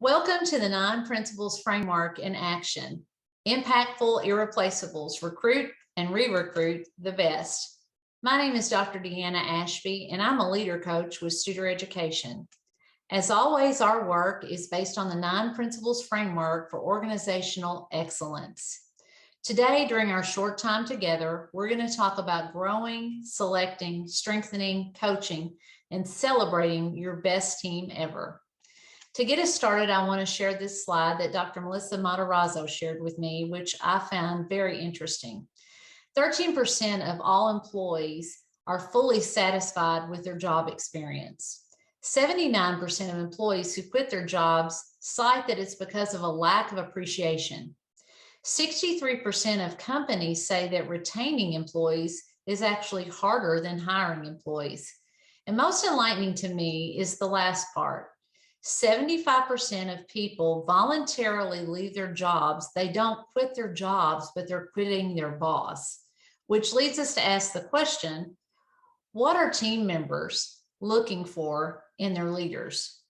Welcome to the 9 Principles Framework in Action. Impactful Irreplaceables, recruit and re-recruit the best. My name is Dr. Deanna Ashby, and I'm a leader coach with Studer Education. As always, our work is based on the 9 Principles Framework for organizational excellence. Today, during our short time together, we're going to talk about growing, selecting, strengthening, coaching, and celebrating your best team ever. To get us started, I want to share this slide that Dr. Melissa Matarazzo shared with me, which I found very interesting. 13% of all employees are fully satisfied with their job experience. 79% of employees who quit their jobs cite that it's because of a lack of appreciation. 63% of companies say that retaining employees is actually harder than hiring employees. And most enlightening to me is the last part. 75% of people voluntarily leave their jobs. They don't quit their jobs, but they're quitting their boss, which leads us to ask the question, what are team members looking for in their leaders?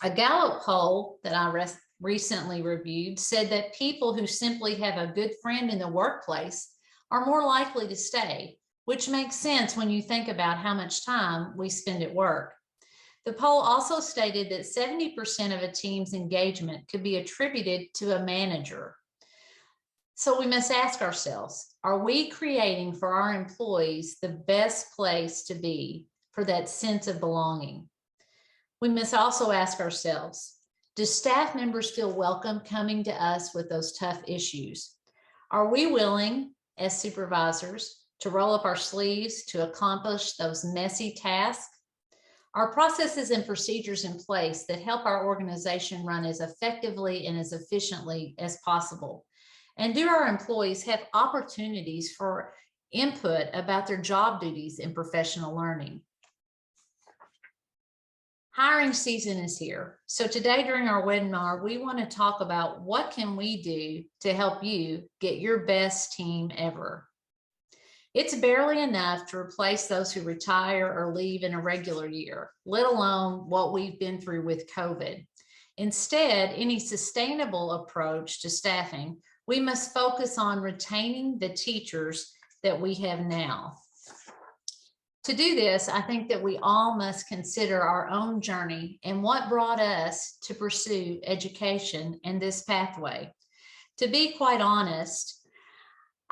A Gallup poll that I recently reviewed said that people who simply have a good friend in the workplace are more likely to stay, which makes sense when you think about how much time we spend at work. The poll also stated that 70% of a team's engagement could be attributed to a manager. So we must ask ourselves, are we creating for our employees the best place to be for that sense of belonging? We must also ask ourselves, do staff members feel welcome coming to us with those tough issues? Are we willing, as supervisors, to roll up our sleeves to accomplish those messy tasks? Are processes and procedures in place that help our organization run as effectively and as efficiently as possible? And do our employees have opportunities for input about their job duties and professional learning? Hiring season is here. So today during our webinar, we want to talk about what can we do to help you get your best team ever. It's barely enough to replace those who retire or leave in a regular year, let alone what we've been through with COVID. Instead, any sustainable approach to staffing, we must focus on retaining the teachers that we have now. To do this, I think that we all must consider our own journey and what brought us to pursue education and this pathway. To be quite honest,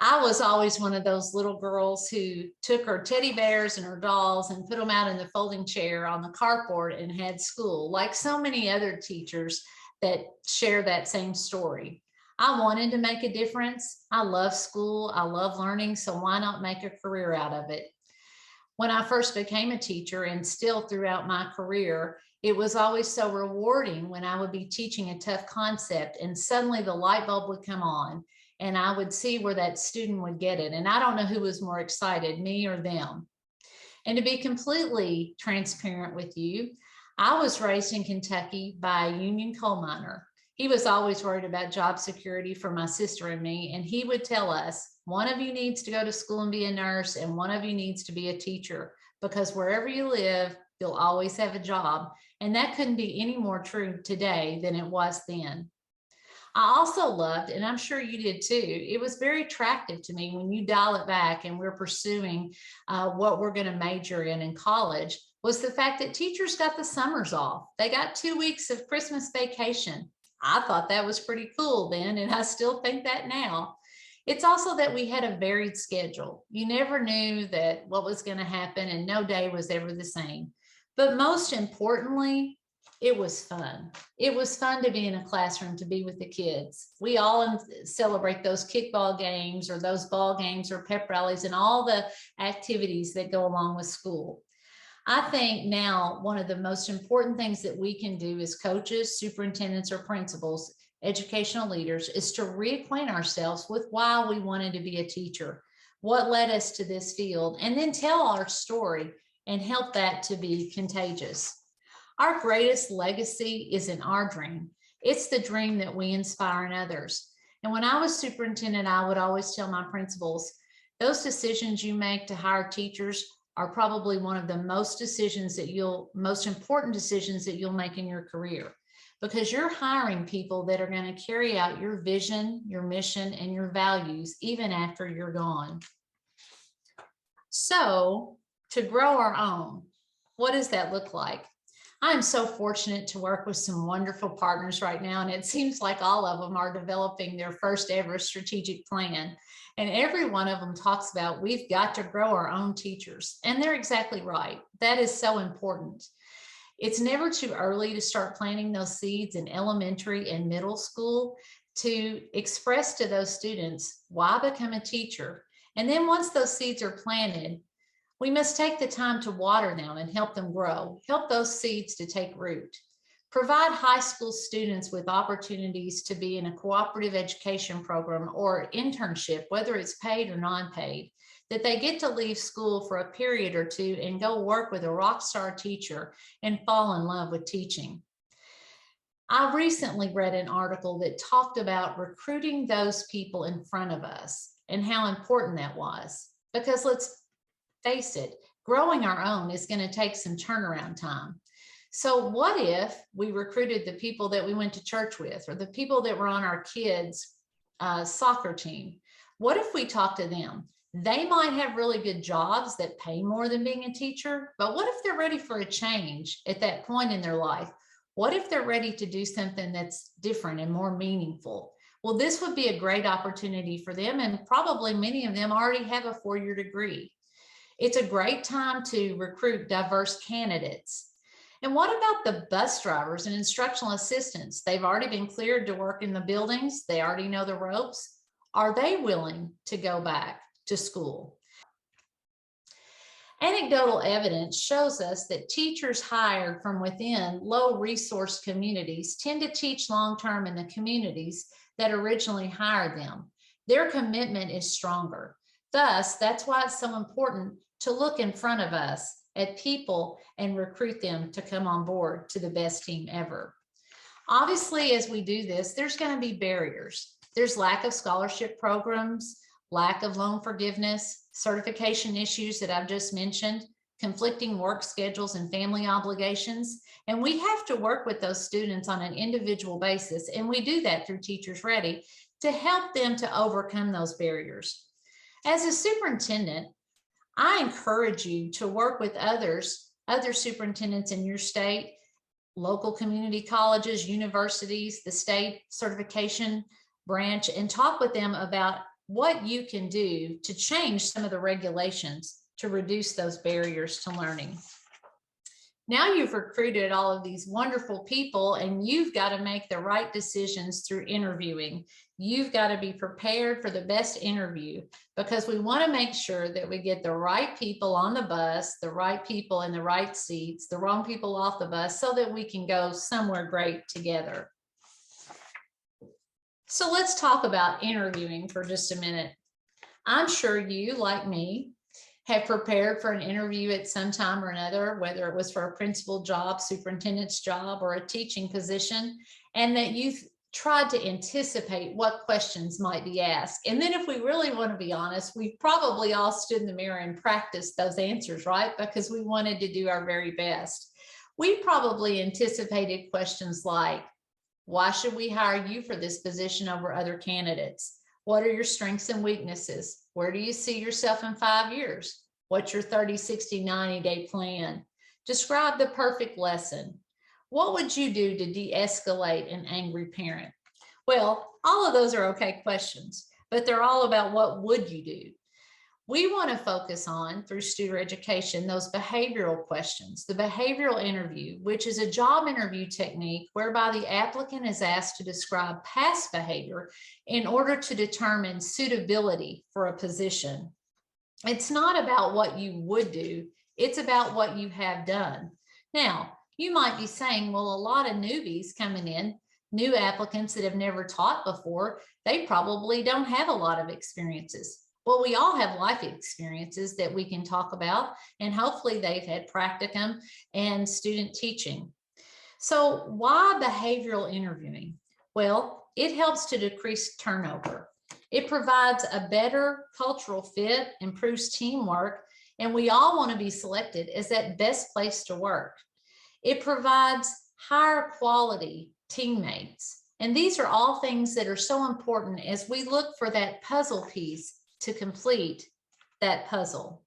I was always one of those little girls who took her teddy bears and her dolls and put them out in the folding chair on the carport and had school, like so many other teachers that share that same story. I wanted to make a difference. I love school. I love learning. So why not make a career out of it? When I first became a teacher and still throughout my career, it was always so rewarding when I would be teaching a tough concept and suddenly the light bulb would come on. And I would see where that student would get it. And I don't know who was more excited, me or them. And to be completely transparent with you, I was raised in Kentucky by a union coal miner. He was always worried about job security for my sister and me. And he would tell us, one of you needs to go to school and be a nurse, and one of you needs to be a teacher, because wherever you live, you'll always have a job. And that couldn't be any more true today than it was then. I also loved, and I'm sure you did too, it was very attractive to me when you dial it back and we're pursuing what we're going to major in college, was the fact that teachers got the summers off. They got 2 weeks of Christmas vacation. I thought that was pretty cool then, and I still think that now. It's also that we had a varied schedule. You never knew that what was going to happen, and no day was ever the same. But most importantly, it was fun. It was fun to be in a classroom, to be with the kids. We all celebrate those kickball games or those ball games or pep rallies and all the activities that go along with school. I think now one of the most important things that we can do as coaches, superintendents, or principals, educational leaders, is to reacquaint ourselves with why we wanted to be a teacher, what led us to this field, and then tell our story and help that to be contagious. Our greatest legacy isn't our dream. It's the dream that we inspire in others. And when I was superintendent, I would always tell my principals, those decisions you make to hire teachers are probably one of the most important decisions that you'll make in your career. because you're hiring people that are going to carry out your vision, your mission, and your values even after you're gone. So to grow our own, what does that look like? I'm so fortunate to work with some wonderful partners right now, and it seems like all of them are developing their first ever strategic plan. And every one of them talks about we've got to grow our own teachers. And they're exactly right. That is so important. It's never too early to start planting those seeds in elementary and middle school to express to those students why become a teacher. And then once those seeds are planted, we must take the time to water them and help them grow, help those seeds to take root. Provide high school students with opportunities to be in a cooperative education program or internship, whether it's paid or non-paid, that they get to leave school for a period or two and go work with a rock star teacher and fall in love with teaching. I recently read an article that talked about recruiting those people in front of us and how important that was, because let's face it, growing our own is going to take some turnaround time. So what if we recruited the people that we went to church with, or the people that were on our kids' soccer team? What if we talked to them? They might have really good jobs that pay more than being a teacher, but what if they're ready for a change at that point in their life? What if they're ready to do something that's different and more meaningful? Well, this would be a great opportunity for them, and probably many of them already have a 4-year degree. It's a great time to recruit diverse candidates. And what about the bus drivers and instructional assistants? They've already been cleared to work in the buildings. They already know the ropes. Are they willing to go back to school? Anecdotal evidence shows us that teachers hired from within low resource communities tend to teach long-term in the communities that originally hired them. Their commitment is stronger. Thus, that's why it's so important to look in front of us at people and recruit them to come on board to the best team ever. Obviously, as we do this, there's going to be barriers. There's lack of scholarship programs, lack of loan forgiveness, certification issues that I've just mentioned, conflicting work schedules and family obligations. And we have to work with those students on an individual basis. And we do that through Teachers Ready to help them to overcome those barriers. As a superintendent, I encourage you to work with other superintendents in your state, local community colleges, universities, the state certification branch, and talk with them about what you can do to change some of the regulations to reduce those barriers to learning. Now you've recruited all of these wonderful people, and you've got to make the right decisions through interviewing. You've got to be prepared for the best interview, because we want to make sure that we get the right people on the bus, the right people in the right seats, the wrong people off the bus, so that we can go somewhere great together. So let's talk about interviewing for just a minute. I'm sure you, like me, have prepared for an interview at some time or another, whether it was for a principal job, superintendent's job, or a teaching position, and that you've tried to anticipate what questions might be asked. And then if we really want to be honest, we probably all stood in the mirror and practiced those answers, right? Because we wanted to do our very best. We probably anticipated questions like, why should we hire you for this position over other candidates? What are your strengths and weaknesses? Where do you see yourself in 5 years? What's your 30, 60, 90-day plan? Describe the perfect lesson. What would you do to de-escalate an angry parent? Well, all of those are okay questions, but they're all about what would you do? We want to focus on, through Studer Education, those behavioral questions, the behavioral interview, which is a job interview technique whereby the applicant is asked to describe past behavior in order to determine suitability for a position. It's not about what you would do, it's about what you have done. Now, you might be saying, well, a lot of newbies coming in, new applicants that have never taught before, they probably don't have a lot of experiences. Well, we all have life experiences that we can talk about, and hopefully they've had practicum and student teaching. So why behavioral interviewing? Well, it helps to decrease turnover. It provides a better cultural fit, improves teamwork, and we all want to be selected as that best place to work. It provides higher quality teammates. And these are all things that are so important as we look for that puzzle piece to complete that puzzle.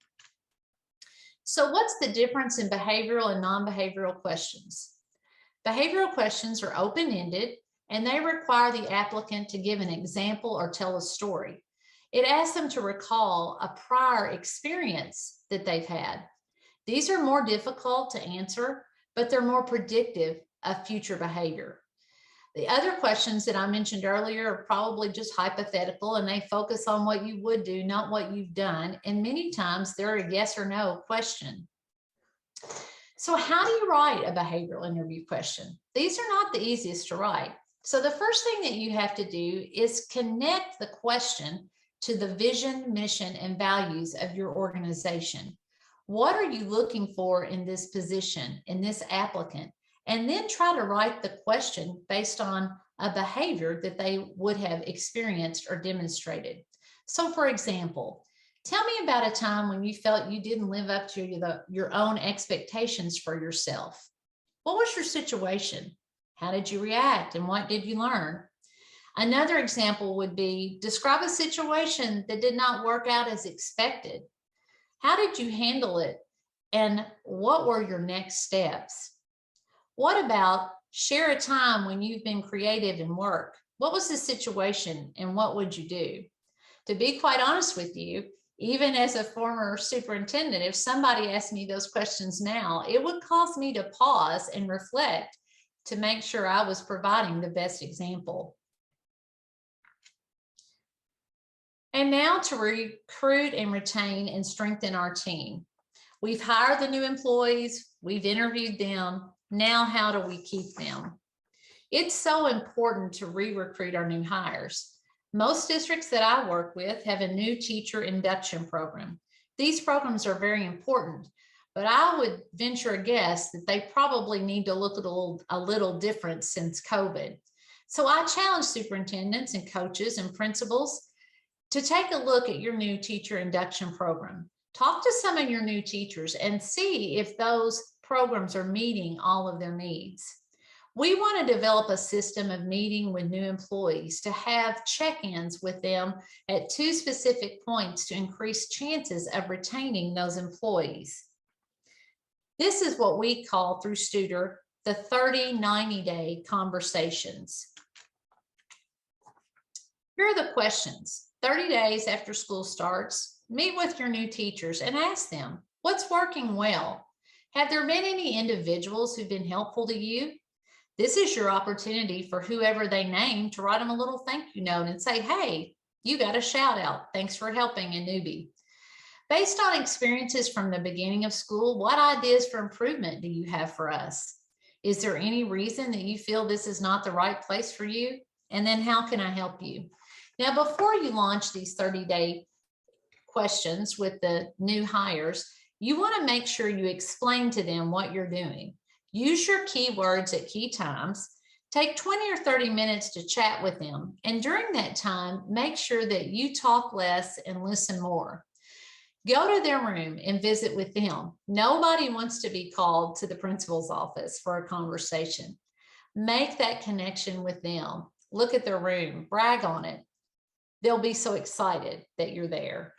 So what's the difference in behavioral and non-behavioral questions? Behavioral questions are open-ended and they require the applicant to give an example or tell a story. It asks them to recall a prior experience that they've had. These are more difficult to answer, but they're more predictive of future behavior. The other questions that I mentioned earlier are probably just hypothetical and they focus on what you would do, not what you've done. And many times they're a yes or no question. So how do you write a behavioral interview question? These are not the easiest to write. So the first thing that you have to do is connect the question to the vision, mission, and values of your organization. What are you looking for in this position, in this applicant? And then try to write the question based on a behavior that they would have experienced or demonstrated. So for example, tell me about a time when you felt you didn't live up to your own expectations for yourself. What was your situation? How did you react and what did you learn? Another example would be, describe a situation that did not work out as expected. How did you handle it? And what were your next steps? What about share a time when you've been creative in work? What was the situation and what would you do? To be quite honest with you, even as a former superintendent, if somebody asked me those questions now, it would cause me to pause and reflect to make sure I was providing the best example. And now to recruit and retain and strengthen our team. We've hired the new employees, we've interviewed them. Now, how do we keep them? It's so important to re-recruit our new hires. Most districts that I work with have a new teacher induction program. These programs are very important, but I would venture a guess that they probably need to look at a little different since COVID. So I challenge superintendents and coaches and principals to take a look at your new teacher induction program. Talk to some of your new teachers and see if those programs are meeting all of their needs. We want to develop a system of meeting with new employees to have check-ins with them at 2 specific points to increase chances of retaining those employees. This is what we call through Studer the 30-90-day conversations. Here are the questions. 30 days after school starts, meet with your new teachers and ask them, what's working well? Have there been any individuals who've been helpful to you? This is your opportunity for whoever they name to write them a little thank you note and say, hey, you got a shout out. Thanks for helping a newbie. Based on experiences from the beginning of school, what ideas for improvement do you have for us? Is there any reason that you feel this is not the right place for you? And then how can I help you? Now, before you launch these 30-day questions with the new hires, you want to make sure you explain to them what you're doing. Use your keywords at key times. Take 20 or 30 minutes to chat with them. And during that time, make sure that you talk less and listen more. Go to their room and visit with them. Nobody wants to be called to the principal's office for a conversation. Make that connection with them. Look at their room, brag on it. They'll be so excited that you're there.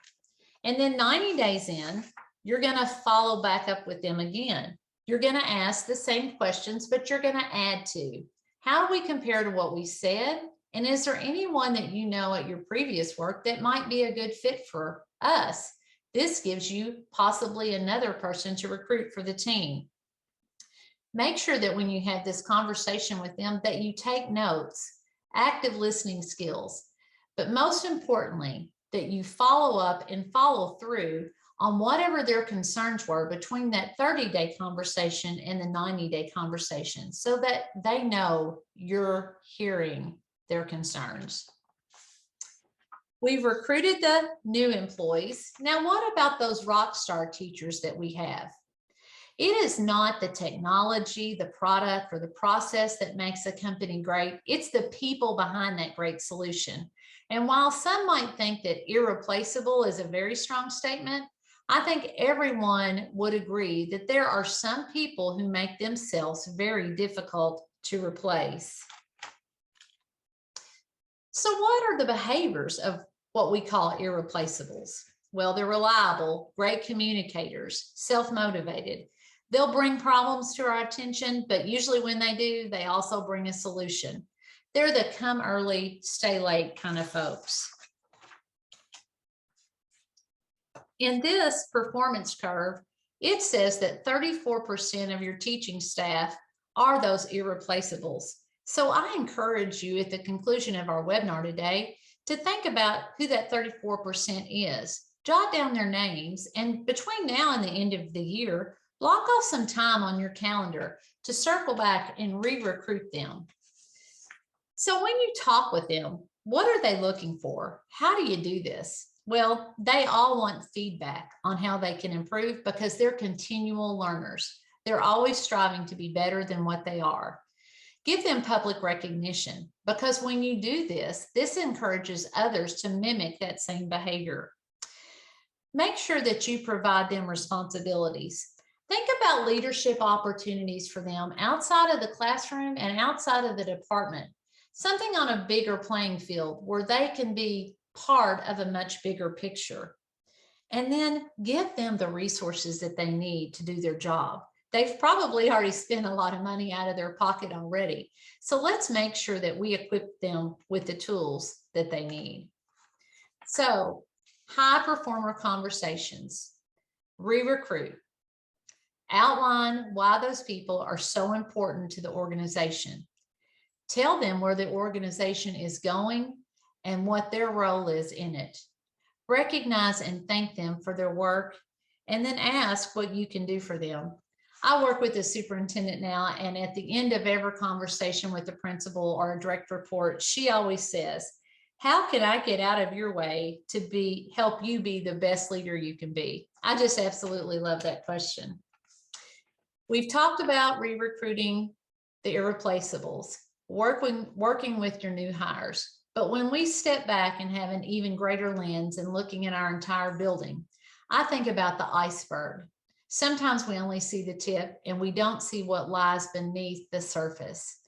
And then 90 days in, you're going to follow back up with them again. You're going to ask the same questions, but you're going to add to. How do we compare to what we said? And is there anyone that you know at your previous work that might be a good fit for us? This gives you possibly another person to recruit for the team. Make sure that when you have this conversation with them that you take notes, active listening skills, but most importantly, that you follow up and follow through on whatever their concerns were between that 30-day conversation and the 90-day conversation so that they know you're hearing their concerns. We've recruited the new employees. Now, what about those rock star teachers that we have? It is not the technology, the product, or the process that makes a company great. It's the people behind that great solution. And while some might think that irreplaceable is a very strong statement, I think everyone would agree that there are some people who make themselves very difficult to replace. So what are the behaviors of what we call irreplaceables? Well, they're reliable, great communicators, self-motivated. They'll bring problems to our attention, but usually when they do, they also bring a solution. They're the come early, stay late kind of folks. In this performance curve, it says that 34% of your teaching staff are those irreplaceables. So I encourage you at the conclusion of our webinar today to think about who that 34% is. Jot down their names, and between now and the end of the year, block off some time on your calendar to circle back and re-recruit them. So when you talk with them, what are they looking for? How do you do this? Well, they all want feedback on how they can improve because they're continual learners. They're always striving to be better than what they are. Give them public recognition because when you do this, this encourages others to mimic that same behavior. Make sure that you provide them responsibilities. Think about leadership opportunities for them outside of the classroom and outside of the department. Something on a bigger playing field where they can be part of a much bigger picture. And then give them the resources that they need to do their job. They've probably already spent a lot of money out of their pocket already. So let's make sure that we equip them with the tools that they need. So high performer conversations, re-recruit, outline why those people are so important to the organization. Tell them where the organization is going and what their role is in it. Recognize and thank them for their work, and then ask what you can do for them. I work with a superintendent now, and at the end of every conversation with the principal or a direct report, she always says, how can I get out of your way to help you be the best leader you can be? I just absolutely love that question. We've talked about re-recruiting the irreplaceables, working with your new hires. But when we step back and have an even greater lens and looking at our entire building, I think about the iceberg. Sometimes we only see the tip and we don't see what lies beneath the surface.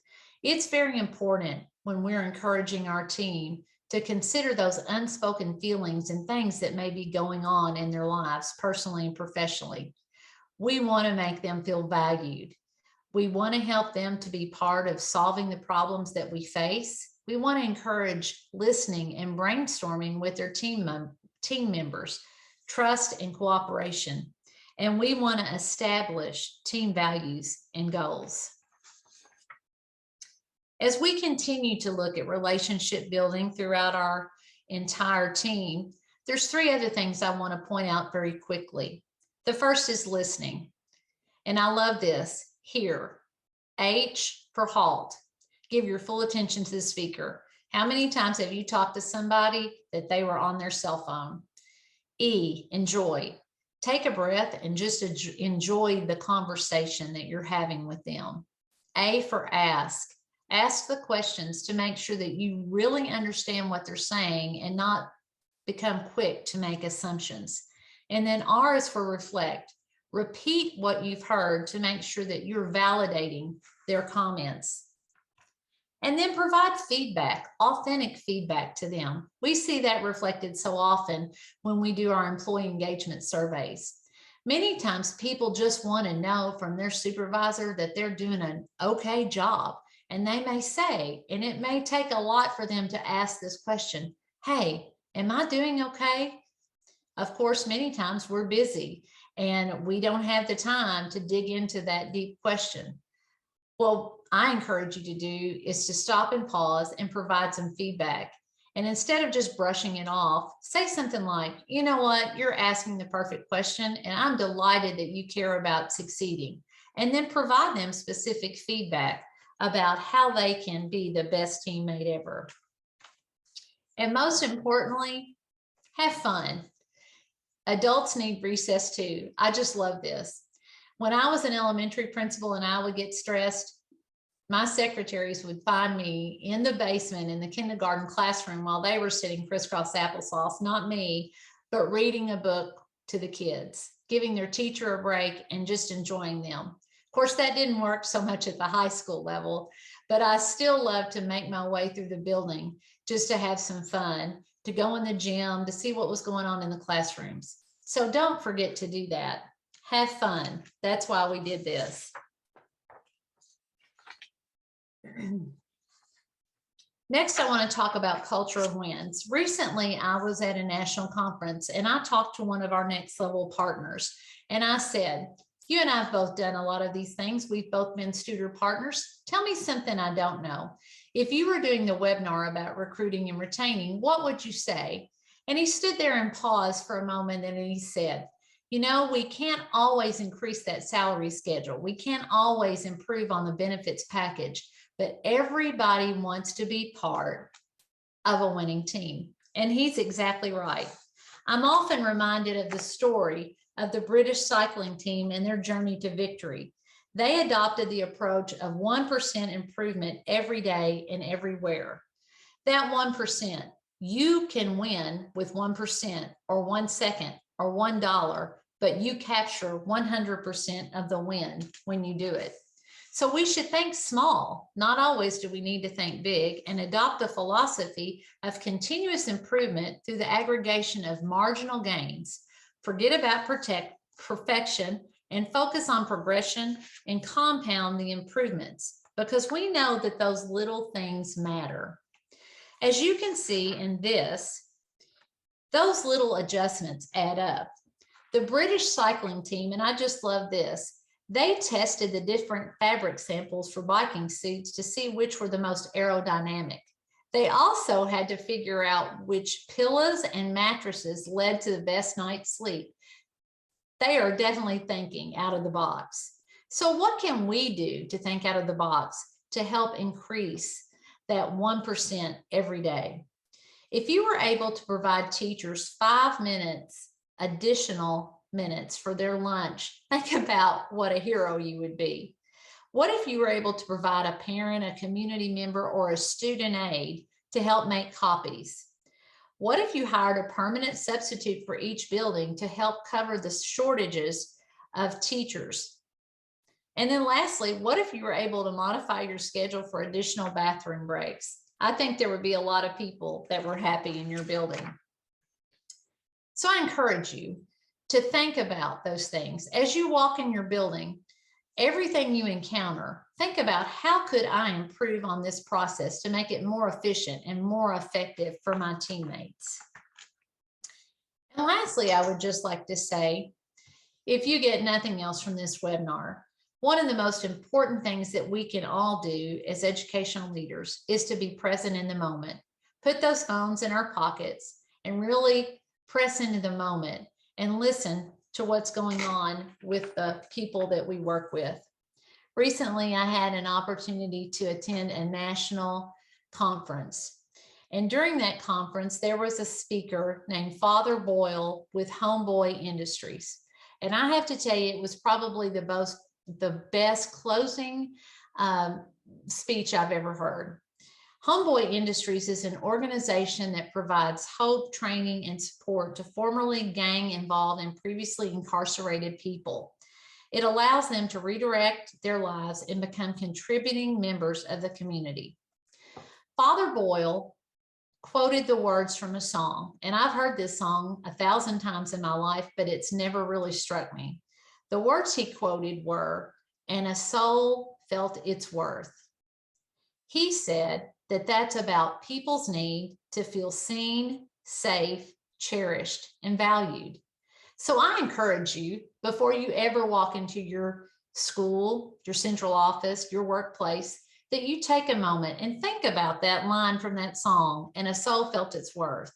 It's very important when we're encouraging our team to consider those unspoken feelings and things that may be going on in their lives, personally and professionally. We want to make them feel valued. We want to help them to be part of solving the problems that we face. We want to encourage listening and brainstorming with their team members, trust and cooperation. And we want to establish team values and goals. As we continue to look at relationship building throughout our entire team, there's 3 other things I want to point out very quickly. The first is listening. And I love this. Hear. H for HALT. Give your full attention to the speaker. How many times have you talked to somebody that they were on their cell phone? E, enjoy. Take a breath and just enjoy the conversation that you're having with them. A for ask. Ask the questions to make sure that you really understand what they're saying and not become quick to make assumptions. And then R is for reflect. Repeat what you've heard to make sure that you're validating their comments. And then provide feedback, authentic feedback to them. We see that reflected so often when we do our employee engagement surveys. Many times people just want to know from their supervisor that they're doing an okay job. And they may say, and it may take a lot for them to ask this question, hey, am I doing okay? Of course, many times we're busy and we don't have the time to dig into that deep question. Well, I encourage you to do is to stop and pause and provide some feedback. And instead of just brushing it off, say something like, you know what, you're asking the perfect question, and I'm delighted that you care about succeeding. And then provide them specific feedback about how they can be the best teammate ever. And most importantly, have fun. Adults need recess too. I just love this. When I was an elementary principal and I would get stressed, my secretaries would find me in the basement in the kindergarten classroom while they were sitting crisscross applesauce, not me, but reading a book to the kids, giving their teacher a break and just enjoying them. Of course, that didn't work so much at the high school level, but I still love to make my way through the building just to have some fun, to go in the gym, to see what was going on in the classrooms. So don't forget to do that. Have fun. That's why we did this. Next, I want to talk about culture of wins. Recently, I was at a national conference and I talked to one of our next level partners. And I said, you and I have both done a lot of these things. We've both been student partners. Tell me something I don't know. If you were doing the webinar about recruiting and retaining, what would you say? And he stood there and paused for a moment and he said, you know, we can't always increase that salary schedule. We can't always improve on the benefits package, but everybody wants to be part of a winning team. And he's exactly right. I'm often reminded of the story of the British cycling team and their journey to victory. They adopted the approach of 1% improvement every day and everywhere. That 1%, you can win with 1% or 1 second or $1, but you capture 100% of the win when you do it. So we should think small. Not always do we need to think big, and adopt the philosophy of continuous improvement through the aggregation of marginal gains. Forget about perfection and focus on progression and compound the improvements, because we know that those little things matter. As you can see in this, those little adjustments add up. The British cycling team, and I just love this, they tested the different fabric samples for biking suits to see which were the most aerodynamic. They also had to figure out which pillows and mattresses led to the best night's sleep. They are definitely thinking out of the box. So what can we do to think out of the box to help increase that 1% every day? If you were able to provide teachers 5 minutes, additional minutes for their lunch, think about what a hero you would be. What if you were able to provide a parent, a community member, or a student aide to help make copies? What if you hired a permanent substitute for each building to help cover the shortages of teachers? And then lastly, what if you were able to modify your schedule for additional bathroom breaks? I think there would be a lot of people that were happy in your building. So I encourage you to think about those things. As you walk in your building, everything you encounter, think about how could I improve on this process to make it more efficient and more effective for my teammates. And lastly, I would just like to say, if you get nothing else from this webinar, one of the most important things that we can all do as educational leaders is to be present in the moment. Put those phones in our pockets and really press into the moment and listen to what's going on with the people that we work with. Recently, I had an opportunity to attend a national conference. And during that conference, there was a speaker named Father Boyle with Homeboy Industries. And I have to tell you, it was probably the best closing speech I've ever heard. Homeboy Industries is an organization that provides hope, training, and support to formerly gang-involved and previously incarcerated people. It allows them to redirect their lives and become contributing members of the community. Father Boyle quoted the words from a song, and I've heard this song 1,000 times in my life, but it's never really struck me. The words he quoted were, "And a soul felt its worth." He said that that's about people's need to feel seen, safe, cherished, and valued. So I encourage you, before you ever walk into your school, your central office, your workplace, that you take a moment and think about that line from that song, "And a soul felt its worth."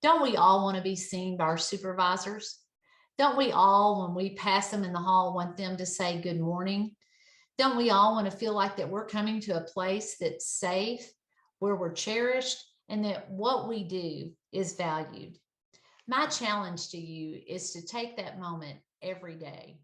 Don't we all want to be seen by our supervisors? Don't we all, when we pass them in the hall, want them to say good morning? Don't we all want to feel like that we're coming to a place that's safe, where we're cherished, and that what we do is valued? My challenge to you is to take that moment every day.